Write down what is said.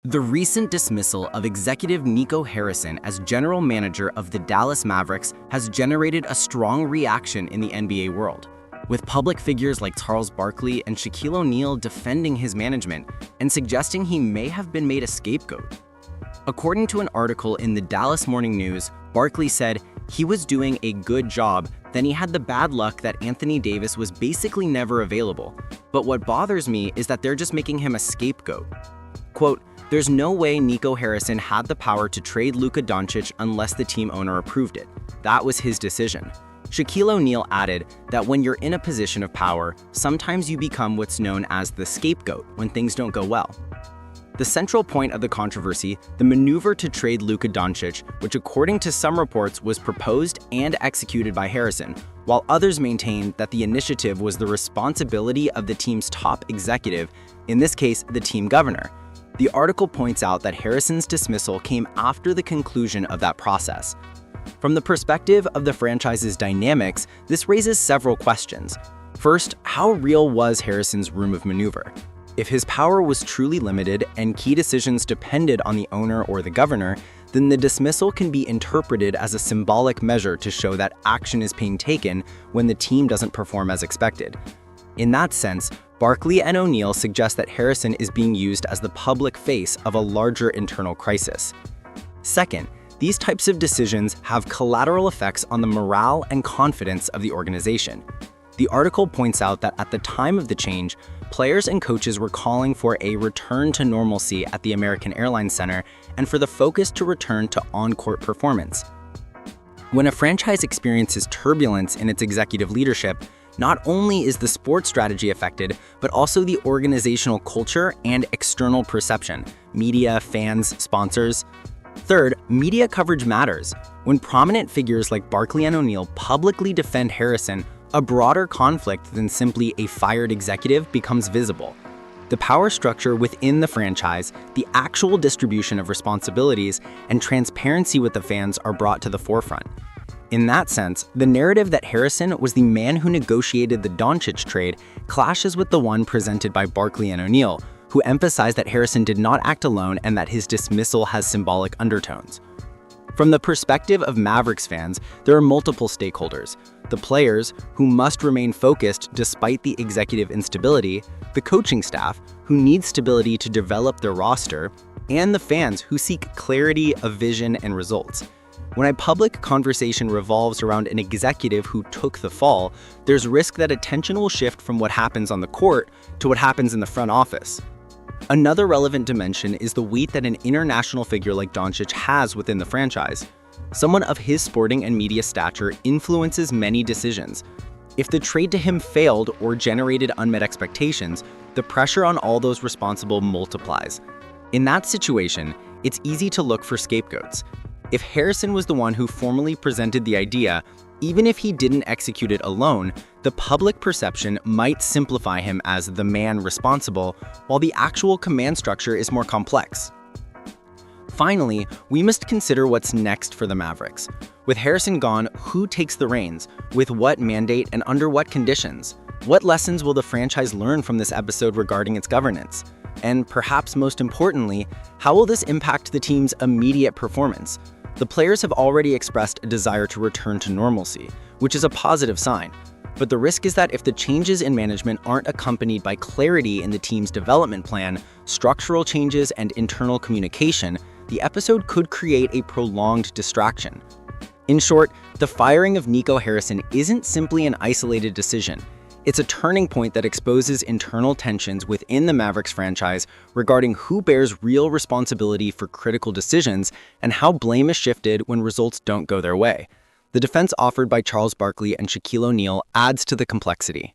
The recent dismissal of executive NICO Harrison as general manager of the Dallas Mavericks has generated a strong reaction in the NBA world, with public figures like Charles Barkley and Shaquille O'Neal defending his management and suggesting he may have been made a scapegoat. According to an article in the Dallas Morning News, Barkley said he was doing a good job, then he had the bad luck that Anthony Davis was basically never available. But what bothers me is that they're just making him a scapegoat. Quote, "There's no way NICO Harrison had the power to trade Luka Doncic unless the team owner approved it. That was his decision." Shaquille O'Neal added that when you're in a position of power, sometimes you become what's known as the scapegoat when things don't go well. The central point of the controversy, the maneuver to trade Luka Doncic, which according to some reports was proposed and executed by Harrison, while others maintained that the initiative was the responsibility of the team's top executive, in this case, the team governor. The article points out that Harrison's dismissal came after the conclusion of that process. From the perspective of the franchise's dynamics, this raises several questions. First, how real was Harrison's room of maneuver? If his power was truly limited and key decisions depended on the owner or the governor, then the dismissal can be interpreted as a symbolic measure to show that action is being taken when the team doesn't perform as expected. In that sense, Barkley and O'Neal suggest that Harrison is being used as the public face of a larger internal crisis. Second, these types of decisions have collateral effects on the morale and confidence of the organization. The article points out that at the time of the change, players and coaches were calling for a return to normalcy at the American Airlines Center and for the focus to return to on-court performance. When a franchise experiences turbulence in its executive leadership, not only is the sports strategy affected, but also the organizational culture and external perception, media, fans, sponsors. Third, media coverage matters. When prominent figures like Barkley and O'Neal publicly defend Harrison, a broader conflict than simply a fired executive becomes visible. The power structure within the franchise, the actual distribution of responsibilities, and transparency with the fans are brought to the forefront. In that sense, the narrative that Harrison was the man who negotiated the Doncic trade clashes with the one presented by Barkley and O'Neal, who emphasized that Harrison did not act alone and that his dismissal has symbolic undertones. From the perspective of Mavericks fans, there are multiple stakeholders: the players, who must remain focused despite the executive instability, the coaching staff, who need stability to develop their roster, and the fans, who seek clarity of vision and results. When a public conversation revolves around an executive who took the fall, there's risk that attention will shift from what happens on the court to what happens in the front office. Another relevant dimension is the weight that an international figure like Doncic has within the franchise. Someone of his sporting and media stature influences many decisions. If the trade to him failed or generated unmet expectations, the pressure on all those responsible multiplies. In that situation, it's easy to look for scapegoats. If Harrison was the one who formally presented the idea, even if he didn't execute it alone, the public perception might simplify him as the man responsible, while the actual command structure is more complex. Finally, we must consider what's next for the Mavericks. With Harrison gone, who takes the reins? With what mandate and under what conditions? What lessons will the franchise learn from this episode regarding its governance? And perhaps most importantly, how will this impact the team's immediate performance? The players have already expressed a desire to return to normalcy, which is a positive sign. But the risk is that if the changes in management aren't accompanied by clarity in the team's development plan, structural changes, and internal communication, the episode could create a prolonged distraction. In short, the firing of NICO Harrison isn't simply an isolated decision. It's a turning point that exposes internal tensions within the Mavericks franchise regarding who bears real responsibility for critical decisions and how blame is shifted when results don't go their way. The defense offered by Charles Barkley and Shaquille O'Neal adds to the complexity.